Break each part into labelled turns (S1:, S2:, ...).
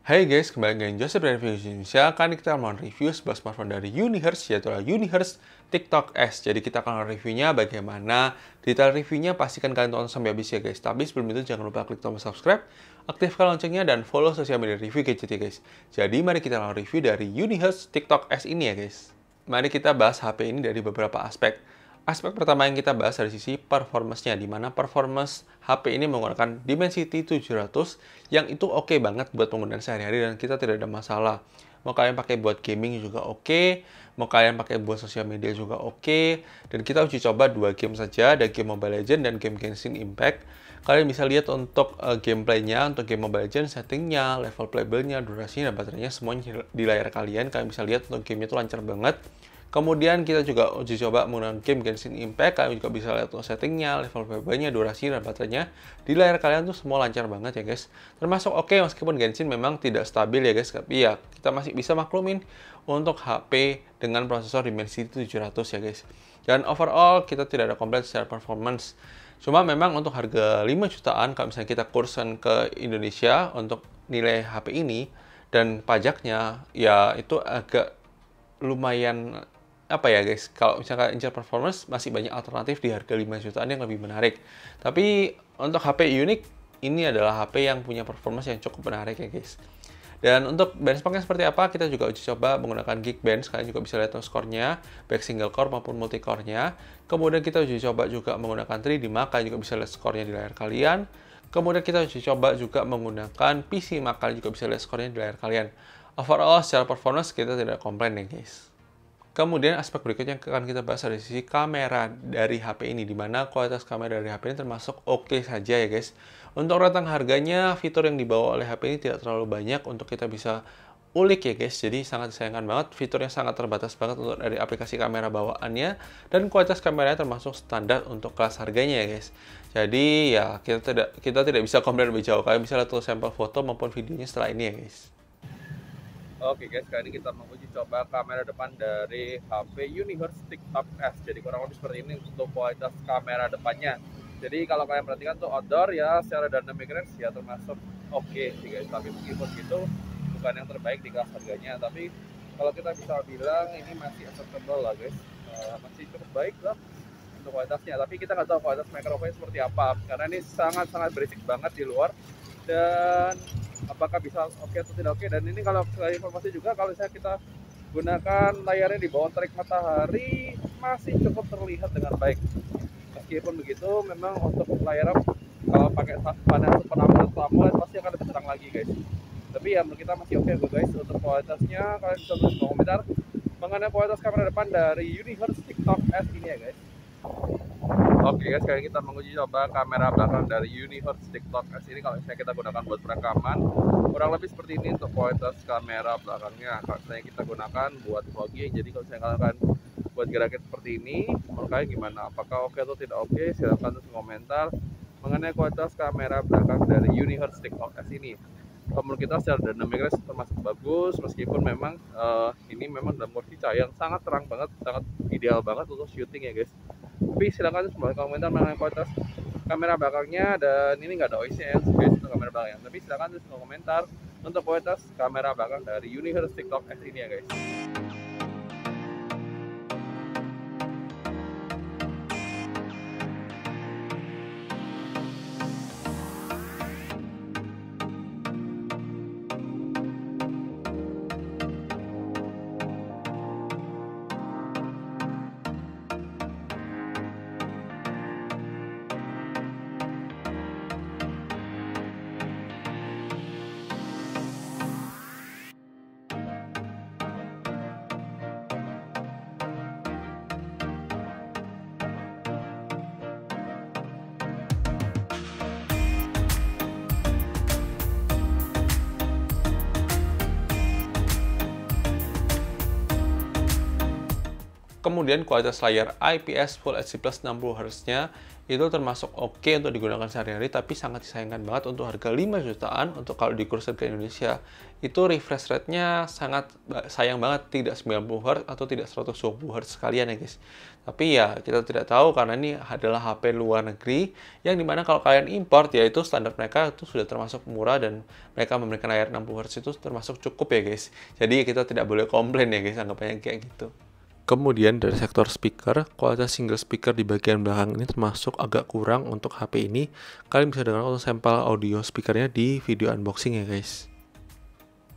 S1: Hai guys, kembali dengan Joseph dari Review Indonesia. Kali ini kita mau review sebuah smartphone dari Unihertz, yaitu Unihertz TikTok S. Jadi kita akan reviewnya bagaimana. Detail reviewnya pastikan kalian tonton sampai habis ya guys. Tapi sebelum itu jangan lupa klik tombol subscribe, aktifkan loncengnya, dan follow sosial media review gadget ya guys. Jadi mari kita langsung review dari Unihertz TikTok S ini ya guys. Mari kita bahas HP ini dari beberapa aspek. Aspek pertama yang kita bahas dari sisi performance-nya, di mana performance HP ini menggunakan Dimensity 700 yang itu oke banget buat penggunaan sehari-hari dan kita tidak ada masalah. Mau kalian pakai buat gaming juga oke, mau kalian pakai buat sosial media juga oke, dan kita uji coba 2 game saja, ada game Mobile Legends dan game Genshin Impact. Kalian bisa lihat untuk gameplaynya, untuk game Mobile Legends, settingnya, level playable-nya, durasinya, dan baterainya semuanya di layar kalian. Kalian bisa lihat untuk gamenya itu lancar banget. Kemudian kita juga uji coba menggunakan game Genshin Impact. Kalian juga bisa lihat settingnya, level playable-nya, durasi, dan baterainya. Di layar kalian tuh semua lancar banget ya guys. Termasuk oke meskipun Genshin memang tidak stabil ya guys. Tapi ya kita masih bisa maklumin untuk HP dengan prosesor Dimensity 700 ya guys. Dan overall kita tidak ada komplain secara performance. Cuma memang untuk harga 5 jutaan, kalau misalnya kita kursen ke Indonesia untuk nilai HP ini dan pajaknya, ya itu agak lumayan apa ya guys, kalau misalkan incar performance masih banyak alternatif di harga 5 jutaan yang lebih menarik. Tapi untuk HP unik, ini adalah HP yang punya performance yang cukup menarik ya guys. Dan untuk benchmarknya seperti apa, kita juga uji coba menggunakan Geekbench. Kalian juga bisa lihat skornya, baik single core maupun multi core-nya. Kemudian kita uji coba juga menggunakan 3D Mark, kalian juga bisa lihat skornya di layar kalian. Kemudian kita uji coba juga menggunakan PC Mark, kalian juga bisa lihat skornya di layar kalian. Overall, secara performance kita tidak komplain ya guys. Kemudian aspek berikutnya yang akan kita bahas dari sisi kamera dari HP ini, di mana kualitas kamera dari HP ini termasuk oke saja ya guys. Untuk rentang harganya, fitur yang dibawa oleh HP ini tidak terlalu banyak untuk kita bisa ulik ya guys. Jadi sangat disayangkan banget, fiturnya sangat terbatas banget untuk dari aplikasi kamera bawaannya, dan kualitas kameranya termasuk standar untuk kelas harganya ya guys. Jadi ya kita tidak bisa komplain lebih jauh. Kalian bisa lihat tuh sampel foto maupun videonya setelah ini ya guys.
S2: Oke guys, kali ini kita menguji coba kamera depan dari HP Unihertz TikTok S. Jadi kurang lebih seperti ini untuk kualitas kamera depannya. Jadi kalau kalian perhatikan tuh outdoor ya, secara dynamic range ya termasuk oke sih guys. Tapi meskipun gitu bukan yang terbaik di kelas harganya. Tapi kalau kita bisa bilang ini masih acceptable lah guys. Masih cukup baik lah untuk kualitasnya. Tapi kita nggak tahu kualitas microphone seperti apa, karena ini sangat-sangat berisik banget di luar. Dan apakah bisa oke atau tidak oke. Dan ini kalau sebagai informasi juga, kalau misalnya kita gunakan layarnya di bawah terik matahari masih cukup terlihat dengan baik. Meskipun begitu, memang untuk layar kalau pakai panel Super AMOLED atau AMOLED pasti akan lebih terang lagi guys. Tapi ya menurut kita masih oke guys. Untuk kualitasnya kalian bisa tulis di komentar mengenai kualitas kamera depan dari Unihertz TikTok S ini ya guys. Oke guys, kali ini kita menguji coba kamera belakang dari Unihertz TikTok S ini. Kalau misalnya kita gunakan buat perekaman, kurang lebih seperti ini untuk kualitas kamera belakangnya. Kalau misalnya kita gunakan buat vlogging, jadi kalau misalnya kalian buat gerakan seperti ini, menurut kalian gimana? Apakah oke atau tidak oke? Silahkan tulis komentar mengenai kualitas kamera belakang dari Unihertz TikTok S ini. Menurut kita secara dynamic range termasuk bagus, meskipun memang ini memang dalam kondisi cahaya yang sangat terang banget, sangat ideal banget untuk syuting ya guys. Tapi silakan tulis komentar mengenai kualitas kamera belakangnya, dan ini nggak ada OIS-nya ya guys untuk kamera belakangnya. Tapi silakan tulis komentar untuk kualitas kamera belakang dari Unihertz TikTok S ini ya guys.
S1: Kemudian kualitas layar IPS Full HD Plus 60Hz-nya itu termasuk oke untuk digunakan sehari-hari, tapi sangat disayangkan banget untuk harga 5 jutaan untuk kalau dikursor ke Indonesia. Itu refresh rate-nya sangat sayang banget, tidak 90Hz atau tidak 120Hz sekalian ya guys. Tapi ya kita tidak tahu karena ini adalah HP luar negeri yang dimana kalau kalian import ya itu standar mereka itu sudah termasuk murah dan mereka memberikan layar 60Hz itu termasuk cukup ya guys. Jadi kita tidak boleh komplain ya guys, anggapannya kayak gitu. Kemudian dari sektor speaker, kualitas single speaker di bagian belakang ini termasuk agak kurang untuk HP ini. Kalian bisa dengar untuk sampel audio speakernya di video unboxing ya guys.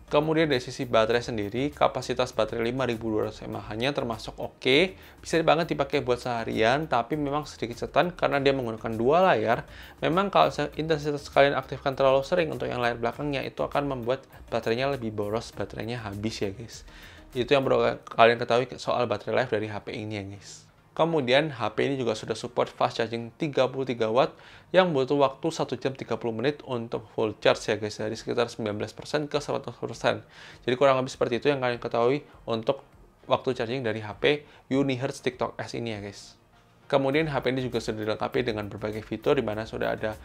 S1: Kemudian dari sisi baterai sendiri, kapasitas baterai 5200 mAh-nya termasuk oke. Bisa banget dipakai buat seharian, tapi memang sedikit setan karena dia menggunakan dua layar. Memang kalau intensitas kalian aktifkan terlalu sering untuk yang layar belakangnya, itu akan membuat baterainya lebih boros, baterainya habis ya guys. Itu yang perlu kalian ketahui soal baterai life dari HP ini ya guys. Kemudian HP ini juga sudah support fast charging 33 watt yang butuh waktu 1 jam 30 menit untuk full charge ya guys, dari sekitar 19% ke 100%. Jadi kurang lebih seperti itu yang kalian ketahui untuk waktu charging dari HP Unihertz TikTok S ini ya guys. Kemudian HP ini juga sudah dilengkapi dengan berbagai fitur di mana sudah ada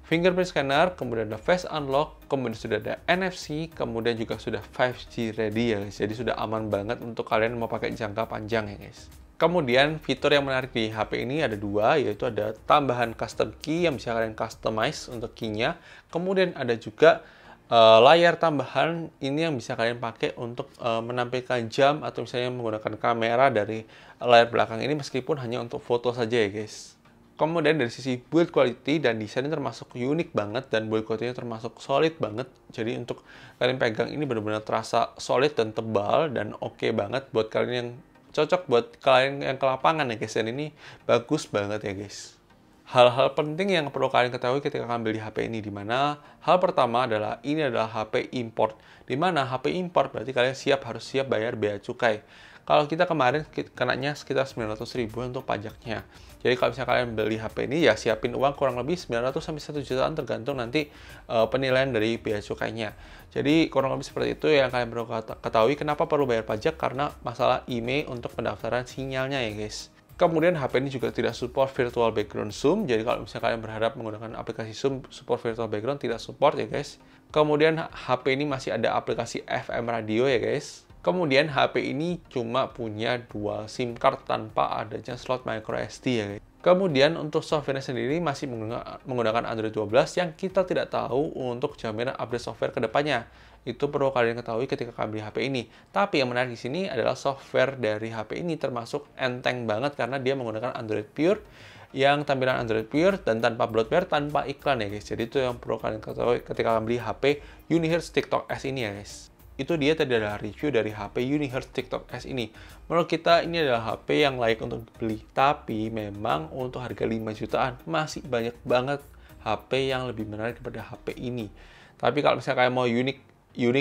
S1: fingerprint scanner, kemudian ada face unlock, kemudian sudah ada NFC, kemudian juga sudah 5G ready ya guys. Jadi sudah aman banget untuk kalian mau pakai jangka panjang ya guys. Kemudian fitur yang menarik di HP ini ada dua, yaitu ada tambahan custom key yang bisa kalian customize untuk key-nya. Kemudian ada juga layar tambahan ini yang bisa kalian pakai untuk menampilkan jam atau misalnya menggunakan kamera dari layar belakang ini meskipun hanya untuk foto saja ya guys. Kemudian dari sisi build quality dan desainnya termasuk unik banget dan build quality-nya termasuk solid banget. Jadi untuk kalian pegang ini benar-benar terasa solid dan tebal dan oke banget buat kalian yang cocok buat kalian yang ke lapangan ya guys. Dan ini bagus banget ya guys. Hal-hal penting yang perlu kalian ketahui ketika ambil di HP ini, dimana hal pertama adalah ini adalah HP import. Dimana HP import berarti kalian harus siap bayar bea cukai. Kalau kita kemarin kenanya sekitar 900.000 untuk pajaknya. Jadi kalau misalnya kalian beli HP ini ya siapin uang kurang lebih 900 sampai 1 jutaan tergantung nanti penilaian dari bea cukainya. Jadi kurang lebih seperti itu yang kalian perlu ketahui. Kenapa perlu bayar pajak? Karena masalah IMEI untuk pendaftaran sinyalnya ya guys. Kemudian HP ini juga tidak support virtual background zoom. Jadi kalau misalnya kalian berharap menggunakan aplikasi zoom support virtual background, tidak support ya guys. Kemudian HP ini masih ada aplikasi FM radio ya guys. Kemudian HP ini cuma punya dual SIM card tanpa adanya slot microSD ya guys. Kemudian untuk software sendiri masih menggunakan Android 12 yang kita tidak tahu untuk jaminan update software ke depannya. Itu perlu kalian ketahui ketika kalian beli HP ini. Tapi yang menarik di sini adalah software dari HP ini termasuk enteng banget karena dia menggunakan Android Pure yang tampilan Android Pure dan tanpa bloatware, tanpa iklan ya guys. Jadi itu yang perlu kalian ketahui ketika kalian beli HP Unihertz TikTok S ini ya guys. Itu dia tadi adalah review dari HP Unihertz TikTok S ini. Menurut kita ini adalah HP yang layak untuk dibeli. Tapi memang untuk harga 5 jutaan masih banyak banget HP yang lebih menarik daripada HP ini. Tapi kalau misalnya kalian mau unik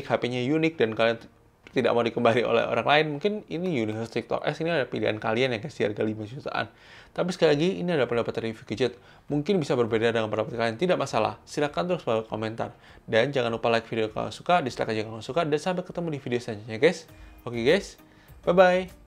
S1: HP-nya unik dan kalian tidak mau dikembali oleh orang lain, mungkin ini Unihertz TikTok S ini adalah pilihan kalian yang kasih harga 5 jutaan. Tapi sekali lagi, ini adalah pendapat review gadget. Mungkin bisa berbeda dengan pendapat kalian, tidak masalah. Silahkan terus bawah komentar. Dan jangan lupa like video kalau suka, dislike aja kalau suka, dan sampai ketemu di video selanjutnya guys. Oke guys, bye-bye.